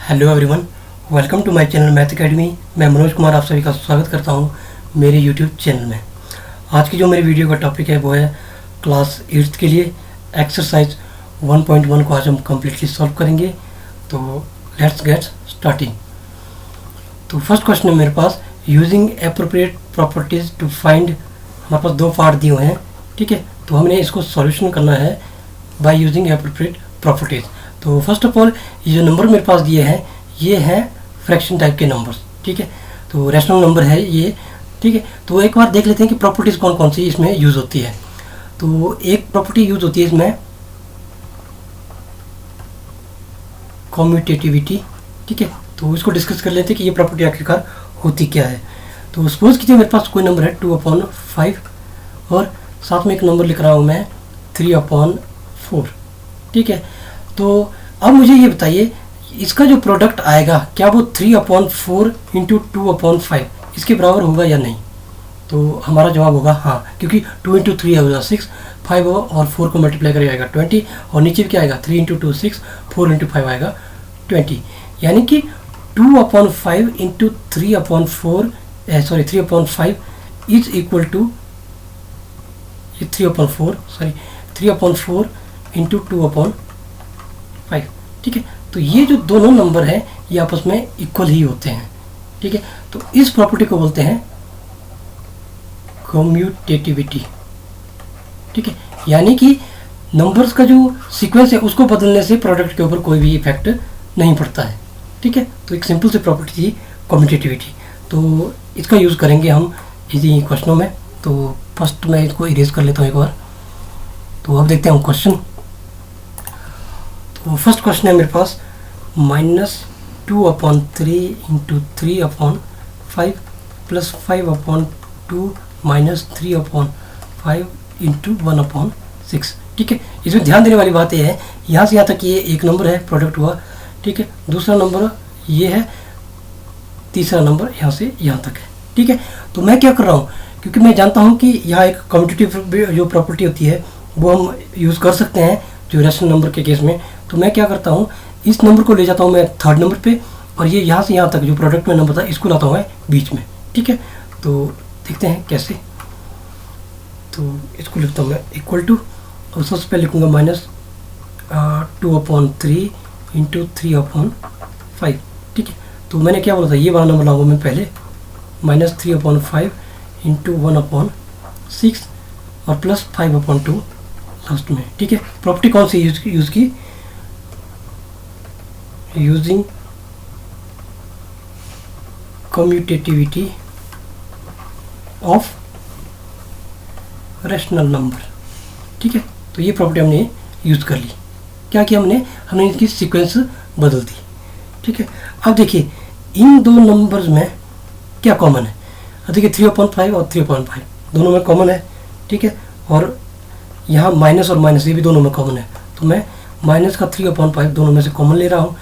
Hello everyone, welcome to my channel math academy. मैं मनोज कुमार आप सभी का स्वागत करता हूं मेरे यूट्यूब चैनल में। आज की जो मेरी वीडियो का टॉपिक है वो है क्लास 8th के लिए एक्सरसाइज 1.1 को आज हम कम्प्लीटली सॉल्व करेंगे। तो लेट्स गेट स्टार्टिंग। तो फर्स्ट क्वेश्चन है मेरे पास, using appropriate properties to find. हमारे पास दो पार्ट दिए हुए हैं, ठीक है। तो हमने इसको सॉल्यूशन करना है बाय यूजिंग एप्रोप्रिएट प्रॉपर्टीज़। तो फर्स्ट ऑफ ऑल ये जो नंबर मेरे पास दिए हैं ये हैं फ्रैक्शन टाइप के नंबर्स, ठीक है। तो रैशनल नंबर है ये, ठीक है। तो एक बार देख लेते हैं कि प्रॉपर्टीज़ कौन कौन सी इसमें यूज़ होती है। तो एक प्रॉपर्टी यूज़ होती है इसमें कम्यूटेटिविटी, ठीक है। तो इसको डिस्कस कर लेते हैं कि ये प्रॉपर्टी आखिरकार होती क्या है। तो सपोज कीजिए मेरे पास कोई नंबर है 2/5 और साथ में एक नंबर लिख रहा हूँ मैं 3/4, ठीक है। तो अब मुझे ये बताइए इसका जो प्रोडक्ट आएगा क्या वो 3/4 इंटू 2/5 इसके बराबर होगा या नहीं। तो हमारा जवाब होगा हाँ, क्योंकि 2 इंटू 3 होगा 6, 5 और 4 को मल्टीप्लाई करके आएगा 20 और नीचे भी क्या आएगा 3 इंटू 2 6, 4 इंटू 5 आएगा 20। यानी कि 2/5 into 3/5 is equal to 3/4 into 2/5, ठीक है। तो ये जो दोनों नंबर हैं ये आपस में इक्वल ही होते हैं, ठीक है। तो इस प्रॉपर्टी को बोलते हैं कम्यूटेटिविटी, ठीक है। यानी कि नंबर्स का जो सीक्वेंस है उसको बदलने से प्रोडक्ट के ऊपर कोई भी इफेक्ट नहीं पड़ता है, ठीक है। तो एक सिंपल सी प्रॉपर्टी थी कम्यूटेटिविटी। तो इसका यूज़ करेंगे हम इसी क्वेश्चनों में। तो फर्स्ट मैं इसको इरेज कर लेता हूँ एक बार। तो अब देखते हैं क्वेश्चन। तो फर्स्ट क्वेश्चन है मेरे पास -2/3 इंटू 3/5 प्लस 5/2 माइनस 3/5 इंटू 1/6, ठीक है। इसमें ध्यान देने वाली बात यह है यहाँ से यहाँ तक ये एक नंबर है प्रोडक्ट हुआ, ठीक है। दूसरा नंबर ये है, तीसरा नंबर यहाँ से यहाँ तक है, ठीक है। तो मैं क्या कर रहा हूँ, क्योंकि मैं जानता हूँ कि यहाँ एक कम्यूटेटिव जो प्रॉपर्टी होती है वो हम यूज़ कर सकते हैं जो रैशनल नंबर के केस में। तो मैं क्या करता हूँ, इस नंबर को ले जाता हूँ मैं थर्ड नंबर पे और ये यहाँ से यहाँ तक जो प्रोडक्ट में नंबर था इसको लाता हूँ मैं बीच में, ठीक है। तो देखते हैं कैसे। तो इसको लिखता हूँ मैं इक्वल टू और सबसे पहले लिखूँगा -2/3 इंटू 3/5, ठीक है। तो मैंने क्या बोला था ये वाला नंबर लाऊंगा मैं पहले, -3/5 इंटू 1/6 और प्लस 5/2 लास्ट में, ठीक है। प्रॉपर्टी कौन सी यूज़ की, using commutativity of rational number, ठीक है। तो ये प्रॉपर्टी हमने यूज़ कर ली। क्या किया हमने इसकी सीक्वेंस बदल दी, ठीक है। अब देखिए इन दो नंबर्स में क्या कॉमन है। अब देखिए 3/5 और 3/5 दोनों में कॉमन है, ठीक है। और यहाँ माइनस और माइनस ये भी दोनों में कॉमन है। तो मैं माइनस का 3/5 दोनों में से कॉमन ले रहा हूँ,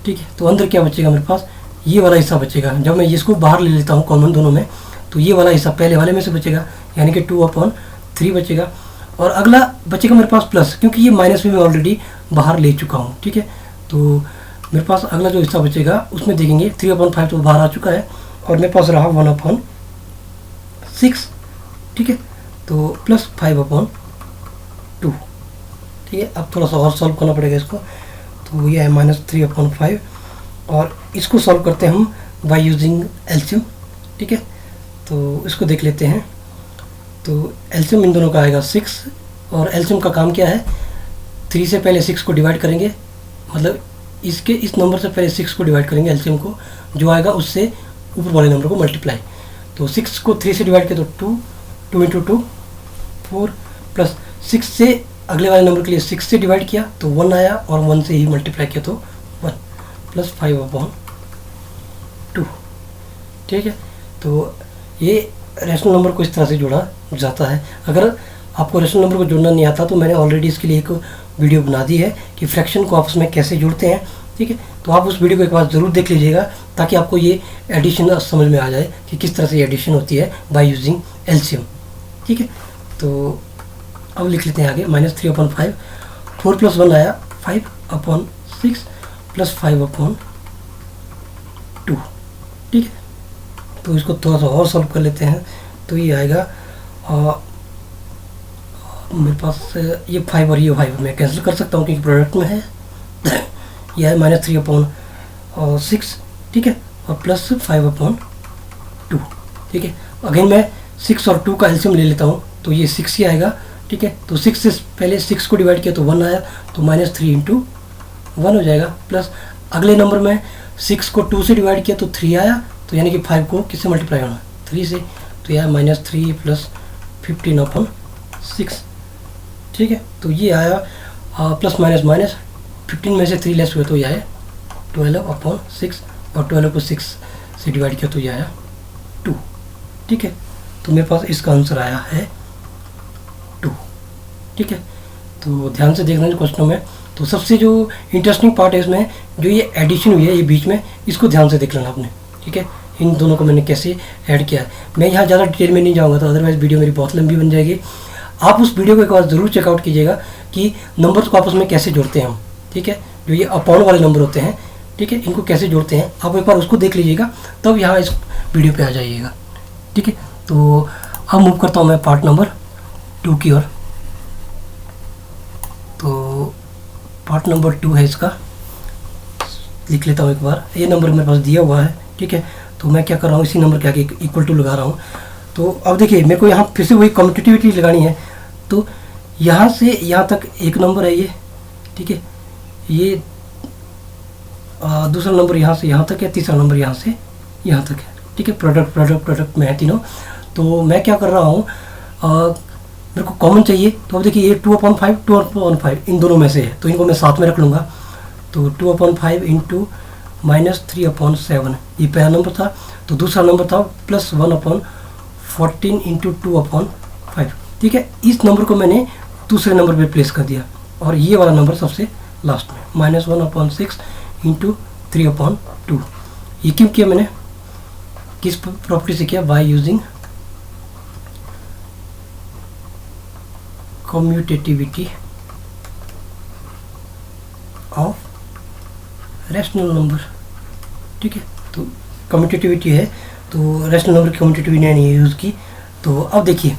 ठीक है। तो अंदर क्या बचेगा मेरे पास, ये वाला हिस्सा बचेगा। जब मैं इसको बाहर ले लेता हूँ कॉमन दोनों में तो ये वाला हिस्सा पहले वाले में से बचेगा, यानी कि 2/3 बचेगा। और अगला बचेगा मेरे पास प्लस, क्योंकि ये माइनस में मैं ऑलरेडी बाहर ले चुका हूँ, ठीक है। तो मेरे पास अगला जो हिस्सा बचेगा उसमें देखेंगे 3/5 तो बाहर आ चुका है और मेरे पास रहा 1/6, ठीक है। तो प्लस 5/2, ठीक है। अब थोड़ा सा और सॉल्व करना पड़ेगा इसको। तो ये है -3/5 और इसको सॉल्व करते हैं हम बाय यूजिंग एलसीएम, ठीक है। तो इसको देख लेते हैं। तो एलसीएम इन दोनों का आएगा 6 और एलसीएम का काम क्या है, 3 से पहले 6 को डिवाइड करेंगे, मतलब इसके इस नंबर से पहले 6 को डिवाइड करेंगे एलसीएम को, जो आएगा उससे ऊपर वाले नंबर को मल्टीप्लाई। तो 6 को 3 से डिवाइड किया तो 2 इंटू 2 4 प्लस 6 से अगले वाले नंबर के लिए 6 से डिवाइड किया तो 1 आया और 1 से ही मल्टीप्लाई किया तो 1 प्लस 5/2, ठीक है। तो ये रैशनल नंबर को इस तरह से जोड़ा जाता है। अगर आपको रैशनल नंबर को जोड़ना नहीं आता तो मैंने ऑलरेडी इसके लिए एक वीडियो बना दी है कि फ्रैक्शन को आपस में कैसे जोड़ते हैं, ठीक है। तो आप उस वीडियो को एक बार ज़रूर देख लीजिएगा ताकि आपको ये एडिशन समझ में आ जाए कि किस तरह से एडिशन होती है बाय यूजिंग एलसीएम, ठीक है। तो अब लिख लेते हैं आगे -3/5, 4 + 1 आया 5/6 प्लस 5/2, 2। ठीक है, तो इसको थोड़ा सा और सॉल्व कर लेते हैं। तो ये आएगा मेरे पास ये 5 और ये 5 मैं कैंसिल कर सकता हूँ क्योंकि प्रोडक्ट में है। यह है -3/6। ठीक है, और प्लस 5/2। ठीक है, अगेन मैं 6 और 2 का एलसीएम ले लेता हूँ तो ये 6 ही आएगा। ठीक है, तो 6 से पहले 6 को डिवाइड किया तो 1 आया, तो -3 × 1 हो जाएगा। प्लस अगले नंबर में 6 को 2 से डिवाइड किया तो 3 आया, तो यानी कि 5 को किससे मल्टीप्लाई होना, 3 से, तो यह -3 + 15/6। ठीक है, तो ये आया प्लस माइनस 15 में से 3 लेस हुए तो यह आया 12/6, और 12 को 6 से डिवाइड किया तो ये आया 2। ठीक है, तो मेरे पास इसका आंसर आया है 2। ठीक है, तो ध्यान से देखना है क्वेश्चनों में। तो सबसे जो इंटरेस्टिंग पार्ट है इसमें, जो ये एडिशन हुई है ये बीच में, इसको ध्यान से देख लेना आपने। ठीक है, इन दोनों को मैंने कैसे ऐड किया है। मैं यहाँ ज़्यादा डिटेल में नहीं जाऊँगा, तो अदरवाइज़ वीडियो मेरी बहुत लंबी बन जाएगी। आप उस वीडियो को एक बार ज़रूर चेकआउट कीजिएगा कि नंबर्स को आपस में कैसे जोड़ते हैं हम। ठीक है, जो ये अपॉन वाले नंबर होते हैं, ठीक है, इनको कैसे जोड़ते हैं, आप एक बार उसको देख लीजिएगा, तब यहाँ इस वीडियो पे आ जाइएगा। ठीक है, तो अब मूव करता हूँ मैं पार्ट नंबर 2 की ओर। तो पार्ट नंबर 2 है, इसका लिख लेता हूँ एक बार। ये नंबर मेरे पास दिया हुआ है। ठीक है, तो मैं क्या कर रहा हूँ, इसी नंबर के आगे इक्वल टू लगा रहा हूँ। तो अब देखिए मेरे को यहाँ फिर से वही कम्यूटेटिविटी लगानी है। तो यहाँ से यहाँ तक एक नंबर है ये। ठीक है, ये दूसरा नंबर यहाँ से यहाँ तक है, तीसरा नंबर यहाँ से यहाँ तक है। ठीक है, प्रोडक्ट में है तीनों। तो मैं क्या कर रहा हूँ, मेरे को कॉमन चाहिए। तो अब देखिए ये 2/5 इन दोनों में से है, तो इनको मैं साथ में रख लूँगा। तो 2/5 × -3/7 ये पहला नंबर था। तो दूसरा नंबर था +1/14 × 2/5। ठीक है, इस नंबर को मैंने दूसरे नंबर पे प्लेस कर दिया, और ये वाला नंबर सबसे लास्ट में -1/6 × 3/2। ये क्यों किया मैंने, किस प्रॉपर्टी से किया, by using commutativity of rational number. ठीक है, तो कम्यूटेटिविटी है, तो रैशनल नंबर की कम्यूटेटिविटी नहीं यूज़ की। तो अब देखिए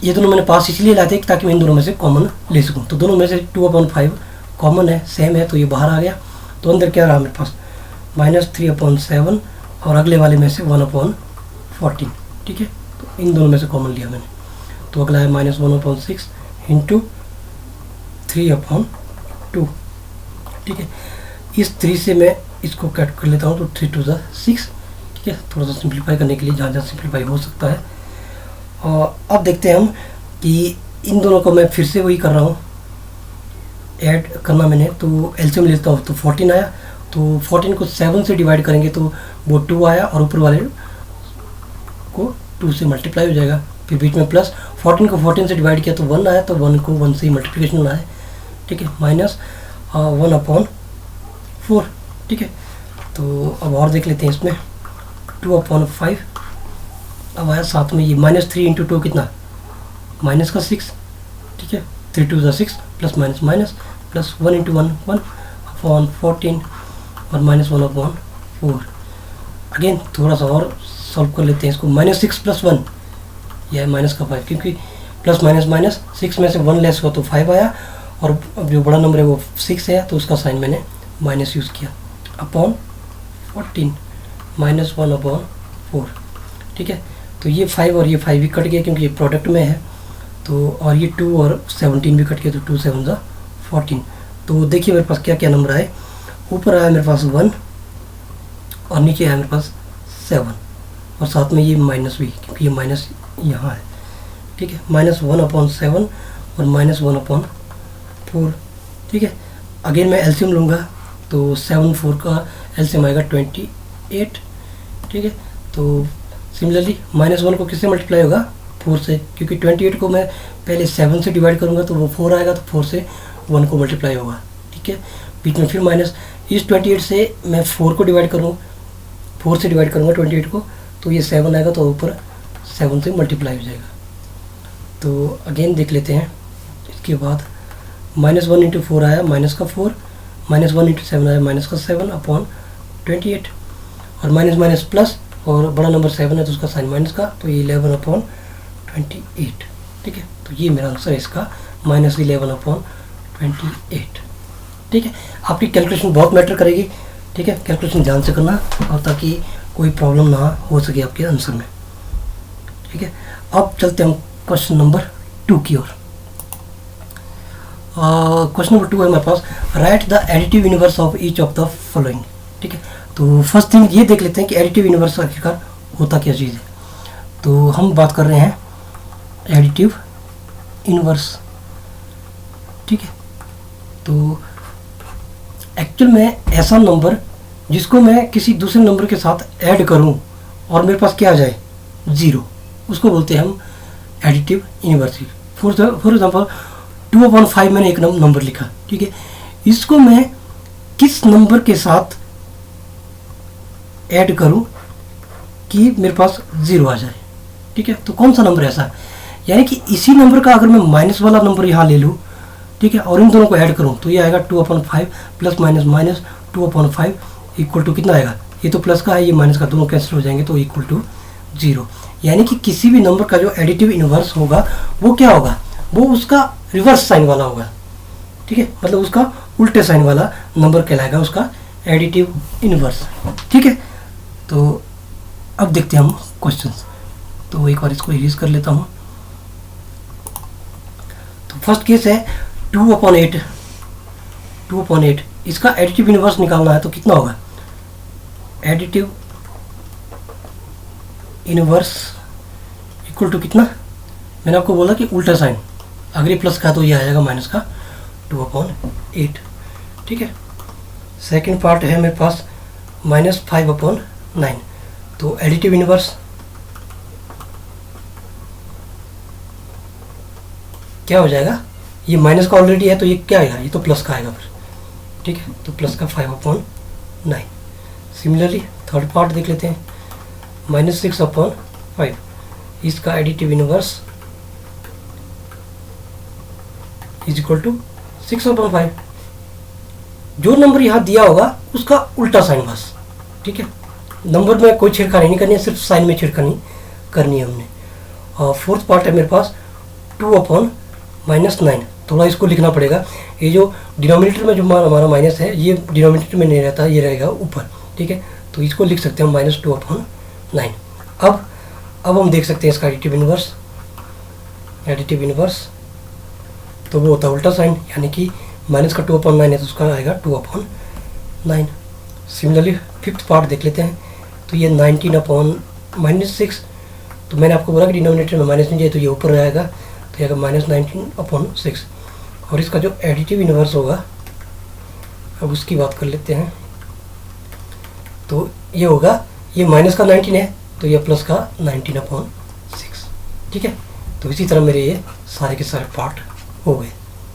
ये दोनों मैंने पास इसलिए लाते हैं ताकि मैं इन दोनों में से कॉमन ले सकूं। तो दोनों में से 2/5 कॉमन है, सेम है, तो ये बाहर आ गया। तो अंदर क्या रहा मेरे पास, -3/7, और अगले वाले में से 1/14। ठीक है, तो इन दोनों में से कॉमन लिया मैंने। तो अगला है -1/6 × 3/2। ठीक है, इस 3 से मैं इसको कट कर लेता हूँ, तो 3 × 2 = 6। ठीक है, थोड़ा सा सिंप्लीफाई करने के लिए जहाँ जहाँ सिंप्लीफाई हो सकता है। और अब देखते हैं हम कि इन दोनों को मैं फिर से वही कर रहा हूँ, ऐड करना मैंने। तो एलसीएम लेता हूँ तो 14 आया। तो 14 को 7 से डिवाइड करेंगे तो वो 2 आया, और ऊपर वाले को 2 से मल्टीप्लाई हो जाएगा। फिर बीच में प्लस 14 को 14 से डिवाइड किया तो 1 आया, तो 1 को 1 से ही मल्टीप्लिकेशन होना है। ठीक है, -1/4। ठीक है, तो अब और देख लेते हैं इसमें 2/5। अब आया साथ में ये -3 × 2 कितना, माइनस का 6। ठीक है, 3 × 2 = 6, प्लस माइनस माइनस, प्लस 1 × 1 1/14, और -1/4। अगेन थोड़ा सा और सॉल्व कर लेते हैं इसको। -6 + 1, यह है -5, क्योंकि प्लस माइनस माइनस 6 में से 1 लेस हुआ तो 5 आया, और अब जो बड़ा नंबर है वो 6 है, तो उसका साइन मैंने माइनस यूज़ किया। अपॉन 14 -1/4। ठीक है, तो ये 5 और ये 5 भी कट गया क्योंकि ये प्रोडक्ट में है। तो और ये 2 और 17 भी कट गया, तो 2 × 7 = 14। तो देखिए मेरे पास क्या क्या नंबर आए। ऊपर आया मेरे पास 1, और नीचे आया मेरे पास 7, और साथ में ये माइनस भी, क्योंकि ये माइनस यहाँ है। ठीक है, -1/7 और -1/4। ठीक है, अगेन मैं एलसीएम लूँगा, तो 7 4 का एलसीएम आएगा 28। ठीक है, तो सिमिलरली -1 को किससे मल्टीप्लाई होगा, 4 से, क्योंकि 28 को मैं पहले 7 से डिवाइड करूँगा तो वो 4 आएगा, तो 4 से 1 को मल्टीप्लाई होगा। ठीक है, बीच में फिर माइनस, इस 28 से मैं 4 को डिवाइड करूँ, 4 से डिवाइड करूँगा 28 को, तो ये 7 आएगा, तो ऊपर 7 से मल्टीप्लाई हो जाएगा। तो अगेन देख लेते हैं। इसके बाद -1 × 4 आया -4, -1 × 7 आया -7, अपॉन 28, और माइनस माइनस प्लस, और बड़ा नंबर 7 है तो उसका साइन माइनस का, तो ये 11/28। ठीक है, तो ये मेरा आंसर है इसका, -11/28। ठीक है, आपकी कैलकुलेशन बहुत मैटर करेगी। ठीक है, कैलकुलेशन ध्यान से करना, और ताकि कोई प्रॉब्लम ना हो सके आपके आंसर में। ठीक है, अब चलते हम क्वेश्चन नंबर 2 की ओर। क्वेश्चन नंबर 2 है हमारे पास, write the additive inverse of each of the following. ठीक है, तो फर्स्ट थिंग ये देख लेते हैं कि एडिटिव यूनिवर्स आखिरकार होता क्या चीज़ है। तो हम बात कर रहे हैं एडिटिव यूनिवर्स। ठीक है, तो एक्चुअल में ऐसा नंबर जिसको मैं किसी दूसरे नंबर के साथ ऐड करूं और मेरे पास क्या आ जाए, 0, उसको बोलते हैं हम एडिटिव यूनिवर्स। फॉर एग्जाम्पल 2/5 मैंने एक नंबर लिखा। ठीक है, इसको मैं किस नंबर के साथ ऐड करूं कि मेरे पास 0 आ जाए। ठीक है, तो कौन सा नंबर ऐसा है, यानी कि इसी नंबर का अगर मैं माइनस वाला नंबर यहाँ ले लूँ, ठीक है, और इन दोनों को ऐड करूँ तो ये आएगा 2/5 plus minus minus 2/5 equal to कितना आएगा, ये तो प्लस का है, ये माइनस का, दोनों कैंसिल हो जाएंगे तो इक्वल टू 0। यानी कि किसी भी नंबर का जो एडिटिव इनवर्स होगा वो क्या होगा, वो उसका रिवर्स साइन वाला होगा। ठीक है, मतलब उसका उल्टे साइन वाला नंबर कहलाएगा उसका एडिटिव इनवर्स। ठीक है, तो अब देखते हैं हम क्वेश्चंस। तो एक बार इसको इरेज कर लेता हूँ। तो फर्स्ट केस है 2/8 इसका एडिटिव इनवर्स निकालना है तो कितना होगा, एडिटिव इनवर्स इक्वल टू कितना, मैंने आपको बोला कि उल्टा साइन, अगर ये प्लस का तो ये आ जाएगा माइनस का 2/8। ठीक है, सेकंड पार्ट है मेरे पास -5/9, तो एडिटिव इनवर्स क्या हो जाएगा, ये माइनस का ऑलरेडी है तो ये क्या आएगा, ये तो प्लस का आएगा फिर। ठीक है, तो प्लस का 5/9। सिमिलरली थर्ड पार्ट देख लेते हैं, -6/5, इसका additive inverse is equal to 6/5। जो नंबर यहाँ दिया होगा उसका उल्टा साइन बस। ठीक है, नंबर में कोई छेड़खानी नहीं करनी है, सिर्फ साइन में छेड़खानी करनी है हमने। और फोर्थ पार्ट है मेरे पास 2/-9, थोड़ा इसको लिखना पड़ेगा। ये जो डिनोमिनेटर में जो हमारा माइनस है ये डिनोमिनेटर में नहीं रहता, ये रहेगा ऊपर। ठीक है, तो इसको लिख सकते हैं हम -2/9। अब हम देख सकते हैं इसका एडिटिव इनवर्स तो वो होता है उल्टा साइन, यानी कि माइनस का 2/9 है तो उसका आएगा 2/9। सिमिलरली फिफ्थ पार्ट देख लेते हैं, तो ये 19/-6, तो मैंने आपको बोला कि डिनोमिनेटर में माइनस नहीं जाए तो ये ऊपर आएगा, तो ये आएगा -19/6। और इसका जो एडिटिव इनवर्स होगा अब उसकी बात कर लेते हैं, तो ये होगा, ये माइनस का 19 है तो ये प्लस का 19/6। ठीक है, तो इसी तरह मेरे ये सारे के सारे पार्ट हो गए।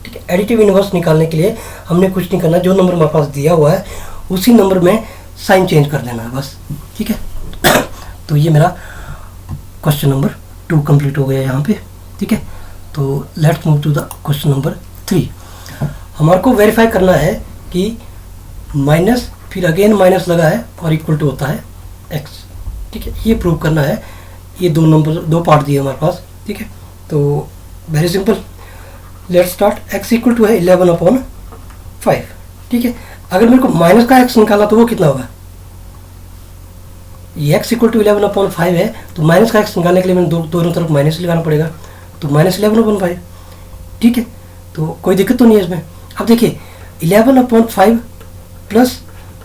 ठीक है, एडिटिव इनवर्स निकालने के लिए हमने कुछ नहीं करना, जो नंबर हमारे पास दिया हुआ है उसी नंबर में साइन चेंज कर देना है बस। ठीक है, तो ये मेरा क्वेश्चन नंबर 2 कंप्लीट हो गया यहाँ पे। ठीक है, तो let's move to the question number 3। हमारे को वेरीफाई करना है कि माइनस फिर अगेन माइनस लगा है और इक्वल टू होता है x। ठीक है, ये प्रूव करना है। ये दो पार्ट दिए हमारे पास। ठीक है, तो very simple, let's start. x equal to है 11/5। ठीक है, अगर मेरे को माइनस का x निकाला तो वो कितना होगा, ये x इक्वल टू 11/5 है तो माइनस का x निकालने के लिए मैंने दोनों तरफ माइनस लगाना पड़ेगा, तो -11/5। ठीक है, तो कोई दिक्कत तो नहीं है इसमें। अब देखिए 11/5 प्लस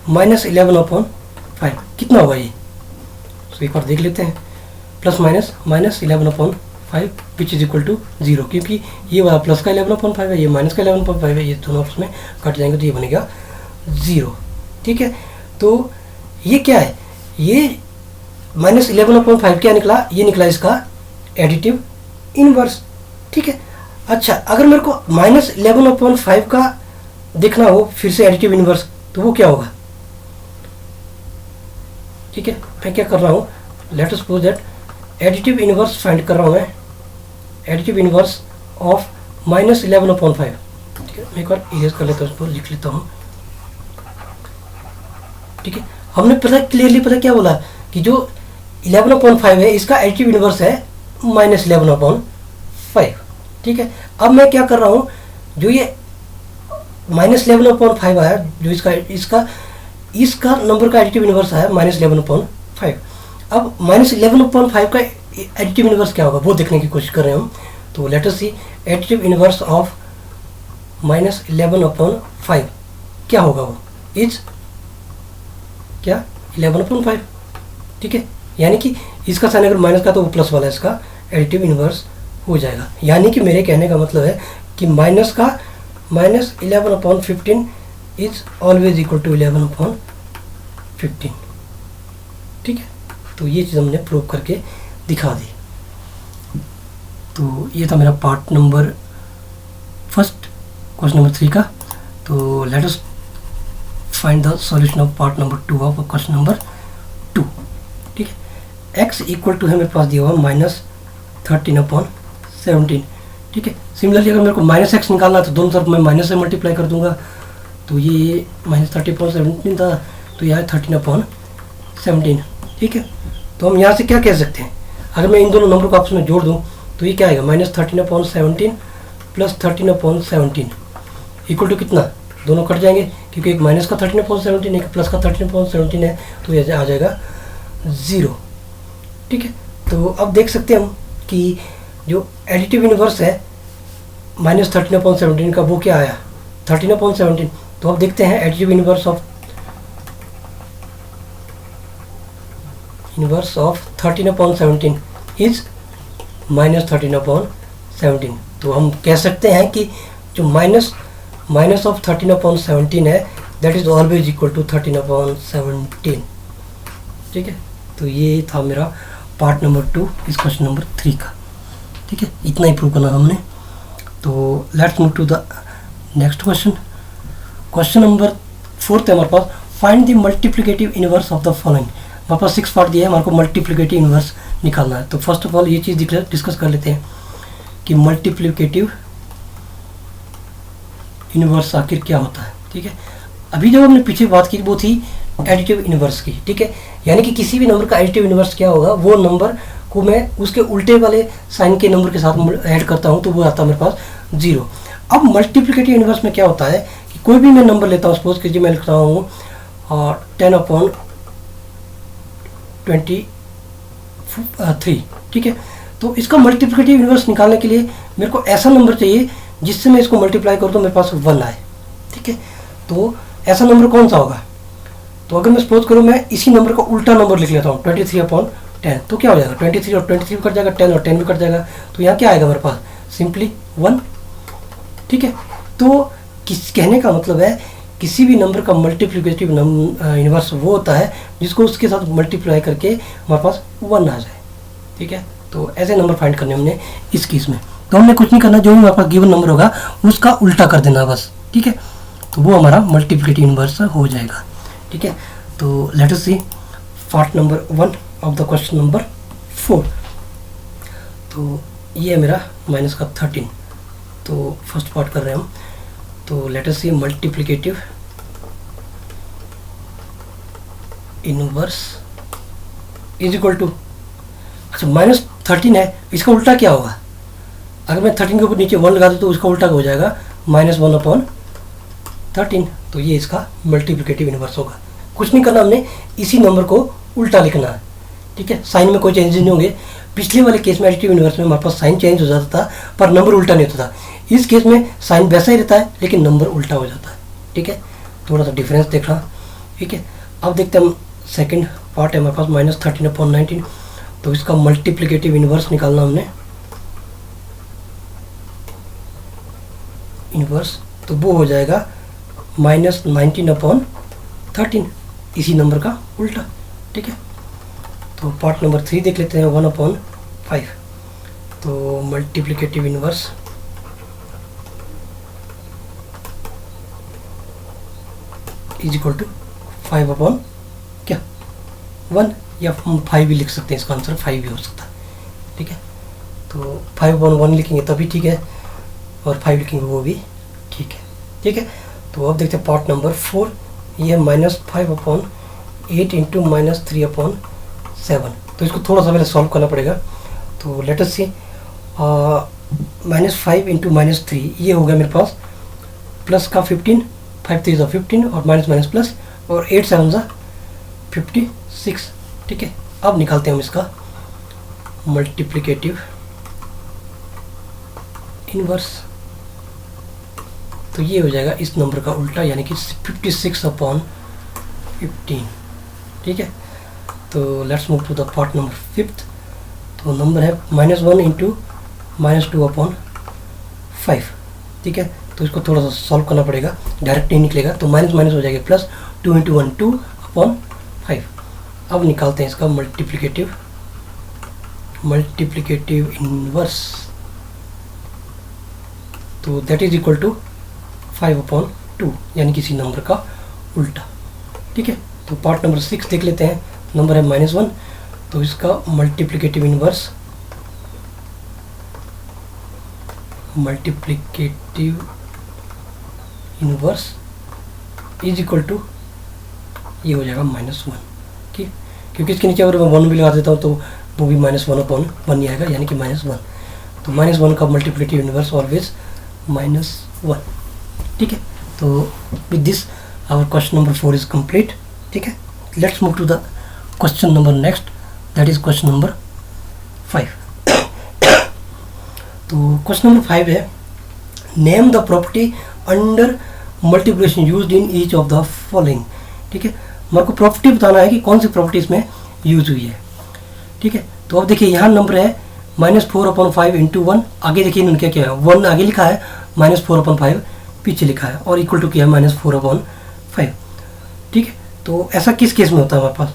-11/5 कितना होगा ये, तो एक बार देख लेते हैं। Plus minus -11/5 which is equal to 0, क्योंकि ये वाला प्लस का 11/5 है, ये माइनस का 11/5 है, ये दोनों आपस में कट जाएंगे तो ये बनेगा 0। ठीक है, तो ये क्या है, ये -11/5 क्या निकला, ये निकला इसका एडिटिव इनवर्स। ठीक है, अच्छा अगर मेरे को -11/5 का देखना हो फिर से एडिटिव इनवर्स तो वो क्या होगा। ठीक है, मैं क्या कर रहा हूँ, let us suppose that additive inverse find कर रहा हूँ मैं, एडिटिव इनवर्स ऑफ -11/5। ठीक है, मैं एक बार इरेज कर लेता हूँ, उसको लिख लेता हूँ। ठीक है, हमने पता क्लियरली पता क्या बोला कि जो 11/5 है इसका एडिटिव इनवर्स है -11/5। ठीक है, अब मैं क्या कर रहा हूँ, जो ये -11/5 आया, जो इसका नंबर का एडिटिव इनवर्स है -11/5। अब -11/5 का एडिटिव इनवर्स क्या होगा वो देखने की कोशिश कर रहे हैं हम। तो let us see additive inverse of -11/5 क्या होगा, वो इज क्या 11/5। ठीक है, यानी कि इसका साइन अगर माइनस का तो वो प्लस वाला इसका एडिटिव इनवर्स हो जाएगा। यानी कि मेरे कहने का मतलब है कि माइनस का -11/15 इज ऑलवेज इक्वल टू 11/15। ठीक है, तो ये चीज़ हमने प्रूव करके दिखा दी। तो ये था मेरा part number first, question number 3 का। तो let us find the solution of part number 2 of question number 2। ठीक है, x इक्वल टू है मेरे पास दिया हुआ -13/17। ठीक है, सिमिलरली अगर मेरे को -x निकालना है तो दोनों तरफ मैं माइनस से मल्टीप्लाई कर दूंगा। तो ये -30/17 था, तो यह है 13/17। ठीक है, तो हम यहाँ से क्या कह सकते हैं, अगर मैं इन दोनों नंबर को आपस में जोड़ दूँ तो ये क्या आएगा, -13/17 प्लस 13/17 इक्वल टू कितना, दोनों कट जाएंगे क्योंकि एक माइनस का 13/17 एक प्लस का 13/17 है, तो ये आ जाएगा 0। ठीक है, तो अब देख सकते हैं हम कि जो एडिटिव इनवर्स है -13/17 का वो क्या आया 13/17। तो अब देखते हैं एडिटिव इनवर्स ऑफ 13/17 इज -13/17। तो हम कह सकते हैं कि जो माइनस ऑफ 13/17 है that is always equal to 13/17। ठीक है, तो ये था मेरा पार्ट नंबर 2 इस क्वेश्चन नंबर 3 का। ठीक है, इतना ही प्रूव करना हमने। तो let's move to the next question. Question number 4 है हमारे पास, find the multiplicative inverse of the following. हमारे पास 6 पार्ट दिया है, हमारे को मल्टीप्लिकेटिव इनवर्स निकालना है। तो फर्स्ट ऑफ ऑल ये चीज़ डिस्कस कर लेते हैं कि मल्टीप्लिकेटिव इनवर्स आखिर क्या होता है। ठीक है, अभी जब हमने पीछे बात की वो थी एडिटिव इनवर्स की। ठीक है, यानी कि किसी भी नंबर का एडिटिव इनवर्स क्या होगा, वो नंबर को मैं उसके उल्टे वाले साइन के नंबर के साथ ऐड करता हूँ तो वो आता है मेरे पास 0। अब मल्टीप्लिकेटिव इनवर्स में क्या होता है कि कोई भी मैं नंबर लेता हूँ, सपोज कीजिए मैं लिखता हूँ 10/23। ठीक है, तो इसका मल्टीप्लिकेटिव इनवर्स निकालने के लिए मेरे को ऐसा नंबर चाहिए जिससे मैं इसको मल्टीप्लाई करूँ तो मेरे पास 1 आए। ठीक है, तो ऐसा नंबर कौन सा होगा, तो अगर मैं सपोज करूँ मैं इसी नंबर का उल्टा नंबर लिख लेता हूँ 23/10, तो क्या हो जाएगा 23 और 23 भी कट जाएगा, 10 और 10 भी कट जाएगा, तो यहाँ क्या आएगा मेरे पास सिंपली 1। ठीक है, तो कहने का मतलब है किसी भी नंबर का मल्टीप्लिकेटिव इनवर्स वो होता है जिसको उसके साथ मल्टीप्लाई करके हमारे पास 1 आ जाए। ठीक है, तो ऐसे नंबर फाइंड करने हमने इस केस में, तो हमने कुछ नहीं करना, जो भी हमारे पास गिवन नंबर होगा उसका उल्टा कर देना बस। ठीक है, तो वो हमारा मल्टीप्लिकेटिव इनवर्स हो जाएगा। ठीक है, तो let us see part number 1 of the question number 4। तो ये है मेरा माइनस का 13, तो फर्स्ट पार्ट कर रहे हैं हम। तो let us see multiplicative inverse is equal to, अच्छा -13 है, इसका उल्टा क्या होगा, अगर मैं 13 के ऊपर नीचे 1 लगा दूँ तो उसका उल्टा हो जाएगा -1/13। तो ये इसका मल्टीप्लिकेटिव इनवर्स होगा। कुछ नहीं करना, हमने इसी नंबर को उल्टा लिखना है। ठीक है, साइन में कोई चेंजेस नहीं होंगे। पिछले वाले केस में एडिटिव इनवर्स में हमारे पास साइन चेंज हो जाता था पर नंबर उल्टा नहीं होता था। इस केस में साइन वैसा ही रहता है लेकिन नंबर उल्टा हो जाता है। ठीक है, थोड़ा सा डिफरेंस देखना। ठीक है, अब देखते हैं हम सेकेंड पार्ट है हमारे पास -13/19। तो इसका मल्टीप्लिकेटिव इनवर्स निकालना हमने, इनवर्स तो वो हो जाएगा -19/13, इसी नंबर का उल्टा। ठीक है, तो पार्ट नंबर 3 देख लेते हैं 1/5। तो multiplicative inverse is equal to 5/1 या हम 5 भी लिख सकते हैं, इसका आंसर 5 भी हो सकता है। ठीक है, तो 5/1 लिखेंगे तभी ठीक है, और 5 लिखेंगे वो भी ठीक है। ठीक है, तो अब देखते हैं पार्ट नंबर 4। ये -5/11 8 इंटू माइनस 3/7, तो इसको थोड़ा सा पहले सॉल्व करना पड़ेगा। तो लेट अस सी, -5 इंटू -3 ये हो गया मेरे पास, प्लस का 15, 5 3 15 और माइनस माइनस प्लस, और 8 7 56। ठीक है, अब निकालते हैं हम इसका मल्टीप्लिकेटिव इनवर्स। तो ये हो जाएगा इस नंबर का उल्टा, यानी कि 56/15। ठीक है, तो let's move to the part number 5। तो नंबर है -1 इंटू -2/5। ठीक है, तो इसको थोड़ा सा सॉल्व करना पड़ेगा, डायरेक्ट नहीं निकलेगा, तो माइनस माइनस हो जाएगा प्लस, 2 इंटू 1 2/5। अब निकालते हैं इसका मल्टीप्लिकेटिव इनवर्स। तो दैट इज इक्वल टू 5/2, यानी किसी नंबर का उल्टा। ठीक है, तो पार्ट नंबर 6 देख लेते हैं। नंबर है -1, तो इसका multiplicative inverse is equal to, ये हो जाएगा -1। ठीक, क्योंकि इसके नीचे अगर मैं 1 भी लगा देता हूँ तो वो भी -1/1 ही आएगा, यानी कि -1। तो -1 का मल्टीप्लिकेटिव इनवर्स ऑलवेज -1। ठीक है, तो with this our question number 4 is complete. ठीक है, let's move to the question number next, that is question number 5। तो क्वेश्चन नंबर 5 है, name the property under multiplication used in each of the following. ठीक है, मेरे को property बताना है कि कौन सी प्रॉपर्टी इसमें यूज हुई है। ठीक है, तो अब देखिए यहाँ नंबर है -4/5 इंटू 1, आगे देखिए इन्होंने क्या किया है, 1 आगे लिखा है, -4/5 पीछे लिखा है, और इक्वल टू किया है -4/5। ठीक है, तो ऐसा किस केस में होता है हमारे पास।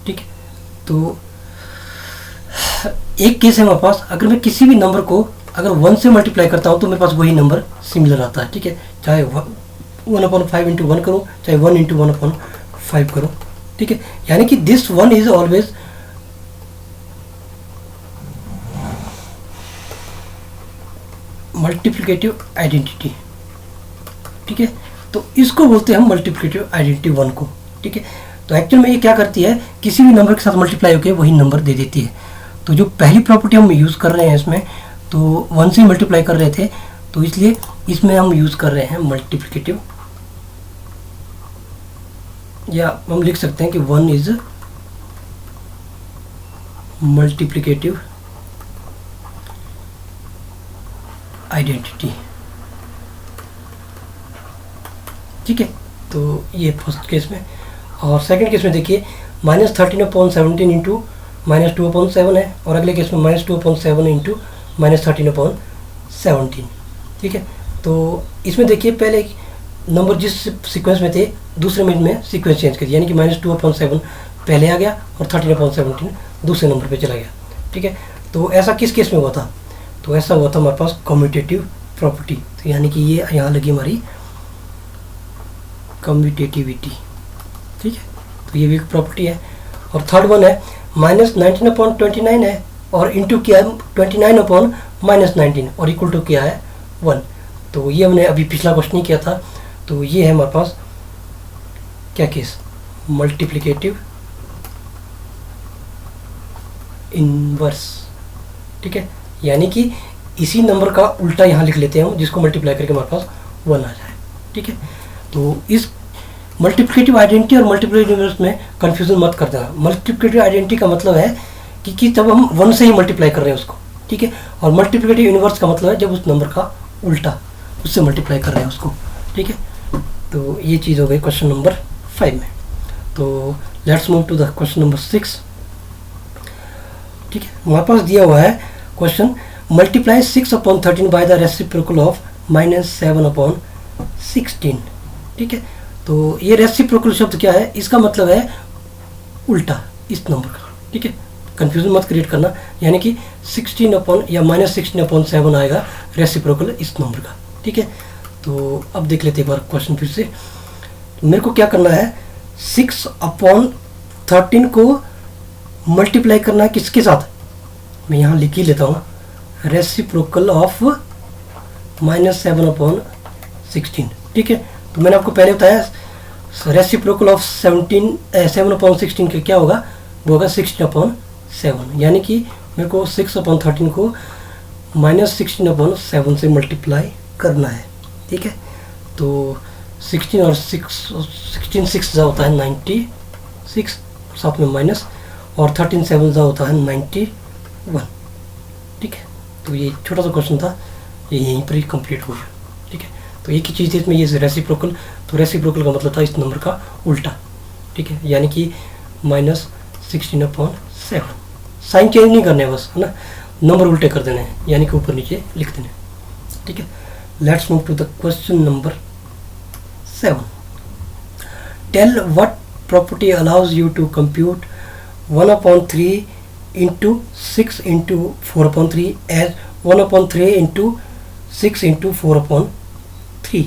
ठीक है, तो एक केस है हमारे पास, अगर मैं किसी भी नंबर को अगर 1 से मल्टीप्लाई करता हूँ तो मेरे पास वही नंबर सिमिलर आता है। ठीक है, चाहे 1/5 इंटू 1 करो, चाहे 1 इंटू 1/5 करो। ठीक है, यानी कि this 1 is always multiplicative identity. ठीक है, तो इसको बोलते हैं हम मल्टीप्लिकेटिव आइडेंटिटी 1 को। ठीक है, तो एक्चुअल में ये क्या करती है, किसी भी नंबर के साथ मल्टीप्लाई होकर वही नंबर दे देती है। तो जो पहली प्रॉपर्टी हम यूज़ कर रहे हैं इसमें, तो 1 से मल्टीप्लाई कर रहे थे, तो इसलिए इसमें हम यूज़ कर रहे हैं मल्टीप्लिकेटिव, या हम लिख सकते हैं कि 1 इज मल्टीप्लिकेटिव आइडेंटिटी। ठीक है, तो ये फर्स्ट केस में। और सेकंड केस में देखिए -13/17 इंटू -2/7 है, और अगले केस में -2/7 इंटू -13/17। ठीक है, तो इसमें देखिए पहले नंबर जिस सीक्वेंस में थे, दूसरे में इनमें सीक्वेंस चेंज कर दिया, यानी कि -2/7 पहले आ गया और 13/17 दूसरे नंबर पे चला गया। ठीक है, तो ऐसा किस केस में हुआ था, तो ऐसा हुआ था हमारे पास कम्यूटेटिव प्रॉपर्टी। तो यानी कि ये यहाँ लगी हमारी कम्यूटेटिविटी। ठीक है, तो ये भी एक प्रॉपर्टी है। और थर्ड वन है -19/29 है, और इंटू किया है 29/-19 और इक्वल टू किया है 1। तो ये हमने अभी पिछला क्वेश्चन ही किया था। तो ये है हमारे पास क्या केस, मल्टीप्लिकेटिव इनवर्स। ठीक है, यानी कि इसी नंबर का उल्टा यहाँ लिख लेते हैं हम, जिसको मल्टीप्लाई करके हमारे पास 1 आ जाए। ठीक है, तो इस मल्टीप्लिकेटिव आइडेंटिटी और मल्टीप्लिकेटिव इनवर्स में कंफ्यूजन मत कर देना। मल्टीप्लिकेटिव आइडेंटिटी का मतलब है कि जब हम 1 से ही मल्टीप्लाई कर रहे हैं उसको। ठीक है, और मल्टीप्लिकेटिव इनवर्स का मतलब है जब उस नंबर का उल्टा उससे मल्टीप्लाई कर रहे हैं उसको। ठीक है, तो ये चीज़ हो गई क्वेश्चन नंबर 5 में। तो let's move to the question number 6। ठीक है, हमारे पास दिया हुआ है question, multiply 6/13 by the reciprocal of -7/16। ठीक है, तो ये रेसिप्रोकल शब्द क्या है, इसका मतलब है उल्टा इस नंबर का। ठीक है, कंफ्यूजन मत क्रिएट करना, यानी कि 16 या -16/7 आएगा रेसिप्रोकल इस नंबर का। ठीक है, तो अब देख लेते हैं एक बार क्वेश्चन फिर से। मेरे को क्या करना है, 6/13 को मल्टीप्लाई करना है किसके साथ, मैं यहाँ लिख ही लेता हूँ, रेसिप्रोकल ऑफ -7/16। ठीक है, तो मैंने आपको पहले बताया रेसिप्रोकल ऑफ 7/16 का क्या होगा, वो होगा 16/7, यानी कि मेरे को 6/13 को -16/7 से मल्टीप्लाई करना है। ठीक है, तो 16 और 6 जा होता है 96, साथ में माइनस, और 13 7 जा होता है 91। ठीक है, तो ये छोटा सा क्वेश्चन था, ये यहीं पर ही कंप्लीट हो गया। ठीक है, तो एक ही चीज़ थी इसमें, ये रेसिप्रोकल, तो रेसिप्रोकल का मतलब था इस नंबर का उल्टा। ठीक है, यानी कि -16/7। साइन चेंज नहीं करने बस, है ना, नंबर उल्टे कर देने हैं, यानी कि ऊपर नीचे लिख देने। ठीक है, let's move to the question number 7. Tell what property allows you to compute 1/3 into 6 into 4/3 as 1/3 into 6 into 4/3।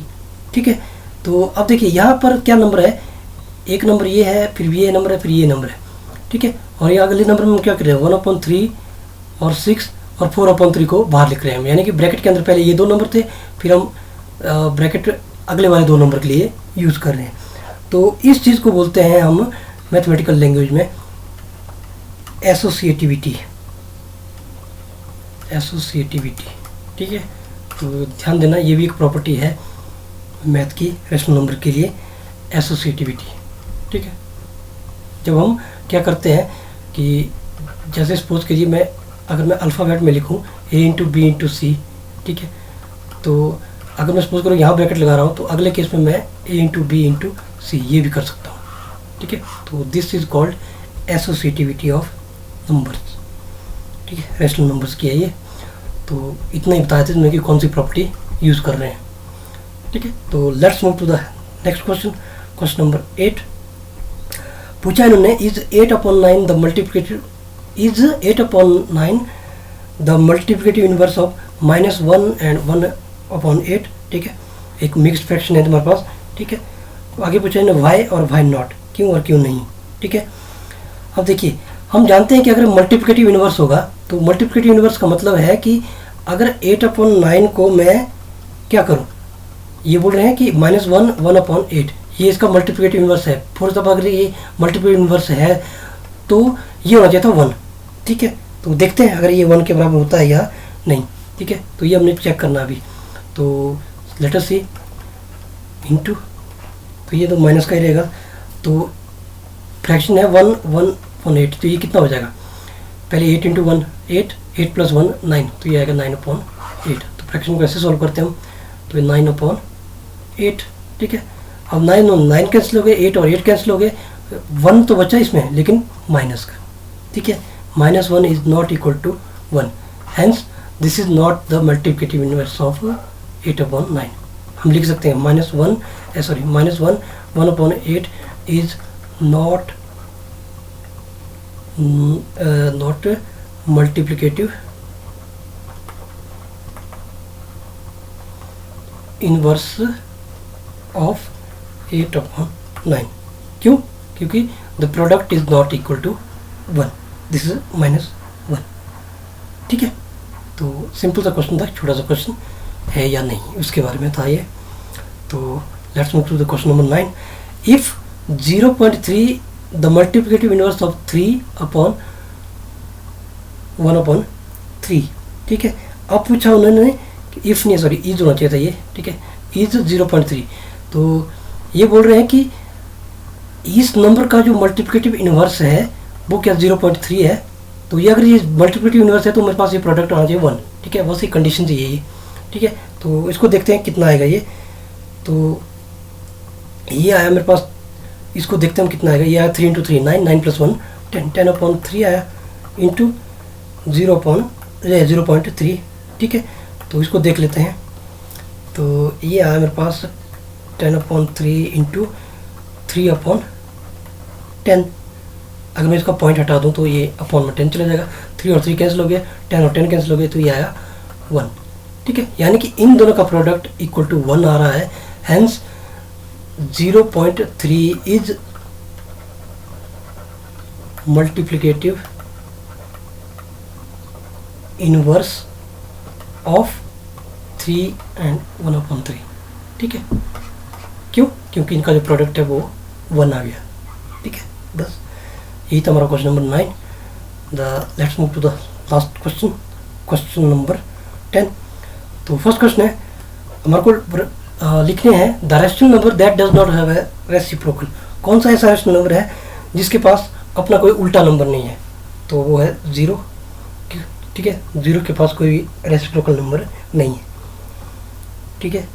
ठीक है, तो अब देखिए यहाँ पर क्या नंबर है, एक नंबर ये है, फिर ये नंबर है, फिर ये नंबर है। ठीक है, और ये अगले नंबर में हम क्या कर रहे हैं, 1/3 और 6 और 4/3 को बाहर लिख रहे हैं हम, यानी कि ब्रैकेट के अंदर पहले ये दो नंबर थे, फिर हम ब्रैकेट अगले वाले दो नंबर के लिए यूज़ कर रहे हैं। तो इस चीज़ को बोलते हैं हम मैथमेटिकल लैंग्वेज में एसोसिएटिविटी। ठीक है, तो ध्यान देना, ये भी एक प्रॉपर्टी है मैथ की, रैशनल नंबर के लिए, एसोसिएटिविटी। ठीक है, जब हम क्या करते हैं कि जैसे सपोज कीजिए अगर मैं अल्फ़ाबेट में लिखूं a इंटू बी इंटू सी, ठीक है, तो अगर मैं सपोज करूँ यहाँ ब्रैकेट लगा रहा हूँ, तो अगले केस में मैं a इंटू बी इंटू सी ये भी कर सकता हूँ। ठीक है, तो this is called associativity of numbers. ठीक है, रैशनल नंबर्स की है ये। तो इतना ही बताया था मैं कि कौन सी प्रॉपर्टी यूज़ कर रहे हैं। ठीक है, तो let's move to the next question, question number 8। पूछा इन्होंने, is 8/9 the multiplicative inverse of -1 and 1/8। ठीक है, एक मिक्स्ड फ्रैक्शन है तुम्हारे पास। ठीक है, आगे पूछा है वाई और वाई नॉट, क्यों और क्यों नहीं। ठीक है, अब देखिए हम जानते हैं कि अगर मल्टीप्लिकेटिव इनवर्स होगा, तो मल्टीप्लिकेटिव इनवर्स का मतलब है कि अगर 8/9 को मैं क्या करूं, ये बोल रहे हैं कि -1 1/8, ये इसका मल्टीप्लिकेटिव इनवर्स है। फॉर एग्जाम्पल अगर ये मल्टीप्लिकेटिव इनवर्स है तो ये होना चाहिए था 1। ठीक है, तो देखते हैं अगर ये 1 के बराबर होता है या नहीं। ठीक है, तो ये हमने चेक करना अभी। तो लेट अस सी इनटू, तो ये तो माइनस का ही रहेगा, तो फ्रैक्शन है 1/8, तो ये कितना हो जाएगा, पहले 8 इंटू 1 8, 8 + 1 9, तो ये आएगा 9/8। तो फ्रैक्शन को ऐसे सॉल्व करते हैं हम, तो ये 9/8। ठीक है, अब 9 और 9 कैंसिल हो गए, 8 और 8 कैंसिल हो गए, 1 तो बचा इसमें लेकिन माइनस का। ठीक है, -1 is not equal to 1, hence this is not the multiplicative inverse of 8/9। हम लिख सकते हैं -1 1/8 is not multiplicative inverse of 8/9। क्यों, क्योंकि the product is not equal to 1, this is -1। ठीक है, तो सिंपल सा क्वेश्चन था, छोटा सा क्वेश्चन है या नहीं उसके बारे में था ये। तो let's move to the question number 9। If 0.3 the multiplicative inverse of 3/1/3। ठीक है, अब पूछा उन्होंने इफ नहीं, सॉरी इज होना चाहिए था ये। ठीक है, इज 0.3, तो ये बोल रहे हैं कि इस नंबर का जो मल्टीप्लिकेटिव इनवर्स है वो क्या 0.3 है। तो ये अगर ये मल्टीप्लिकेटिव इनवर्स है तो मेरे पास ये प्रोडक्ट आना चाहिए 1। ठीक है, बस ये कंडीशन चाहिए ये। ठीक है, तो इसको देखते हैं कितना आएगा ये। तो ये आया मेरे पास, इसको देखते हैं हम कितना आएगा। ये आया 3 × 3 9, 9 + 1 10, 10/3 आया इंटू 0.3। ठीक है, तो इसको देख लेते हैं। तो ये आया मेरे पास 10/3 इंटू 3/10। अगर मैं इसका पॉइंट हटा दूं तो ये अपॉन में 10 चला जाएगा, 3 और 3 कैंसिल हो गया, 10 और 10 कैंसिल हो गए, तो ये आया 1। ठीक है, यानी कि इन दोनों का प्रोडक्ट इक्वल टू 1 आ रहा है, hence 0.3 is multiplicative inverse of 3 and 1/3। ठीक है, क्यों, क्योंकि इनका जो प्रोडक्ट है वो 1 आ गया। ठीक है, बस यही था हमारा question number 9। Let's move to the last question, question number 10। तो फर्स्ट क्वेश्चन है हमारे को लिखने हैं the rational number that does not have a reciprocal. कौन सा ऐसा रैशनल नंबर है जिसके पास अपना कोई उल्टा नंबर नहीं है? तो वो है 0। ठीक है, 0 के पास कोई रेसिप्रोकल नंबर नहीं है। ठीक है,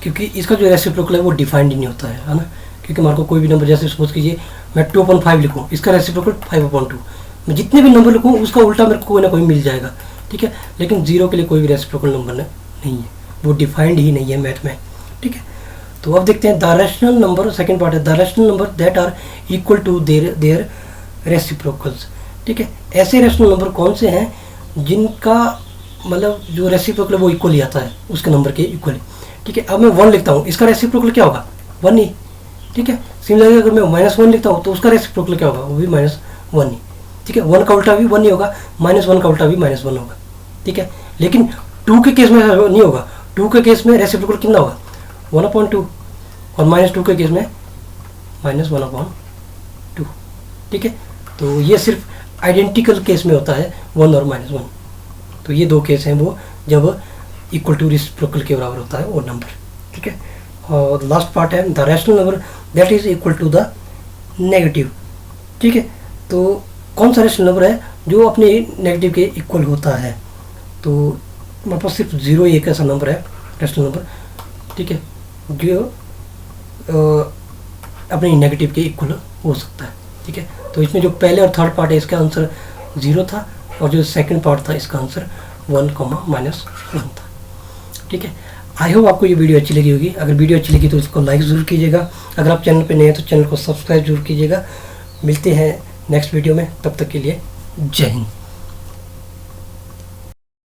क्योंकि इसका जो रेसिप्रोकल है वो डिफाइंड ही नहीं होता है ना। क्योंकि हमारे को कोई भी नंबर, जैसे सपोज कीजिए मैं 2/5 लिखूँ, इसका रेसिप्रोकल 5/2। मैं जितने भी नंबर लिखूँ उसका उल्टा मेरे को कोई ना कोई मिल जाएगा। ठीक है, लेकिन 0 के लिए कोई भी रेसिप्रोकल नंबर नहीं है, वो डिफाइंड ही नहीं है मैथ में। ठीक है, तो अब देखते हैं the rational number, second part है the rational number that are equal to their reciprocals. ठीक है, ऐसे रैशनल नंबर कौन से हैं जिनका मतलब जो रेसिप्रोकल है वो इक्वल ही आता है उसके नंबर के इक्वल। ठीक है, अब मैं 1 लिखता हूँ, इसका रेसिप्रोकल क्या होगा? 1 ही। ठीक है, सिमिलरली अगर मैं -1 लिखता हूँ तो उसका रेसिप्रोकल क्या होगा? वो भी -1 ही। ठीक है, 1 का उल्टा भी 1 ही होगा, -1 का उल्टा भी -1 होगा। ठीक है, लेकिन 2 के केस में नहीं होगा। 2 के केस में रेसिप्रोकल कितना होगा? 1/2, और -2 के केस में -1/2। ठीक है, तो ये सिर्फ आइडेंटिकल केस में होता है 1 और -1। तो ये 2 केस हैं वो जब इक्वल टू रेसिप्रोकल के बराबर होता है वो नंबर। ठीक है, और लास्ट पार्ट है the rational number that is equal to the negative. ठीक है, तो कौन सा रैशनल नंबर है जो अपने नेगेटिव के इक्वल होता है? तो हमारे पास सिर्फ 0 ही एक ऐसा नंबर है रैशनल नंबर। ठीक है, जो अपने नेगेटिव के इक्वल हो सकता है। ठीक है, तो इसमें जो पहले और थर्ड पार्ट है इसका आंसर 0 था, और जो सेकंड पार्ट था इसका आंसर 1,-1 था। ठीक है, आई होप आपको ये वीडियो अच्छी लगी होगी। अगर वीडियो अच्छी लगी तो इसको लाइक ज़रूर कीजिएगा। अगर आप चैनल पे नए हैं तो चैनल को सब्सक्राइब जरूर कीजिएगा। मिलते हैं नेक्स्ट वीडियो में, तब तक के लिए जय हिंद।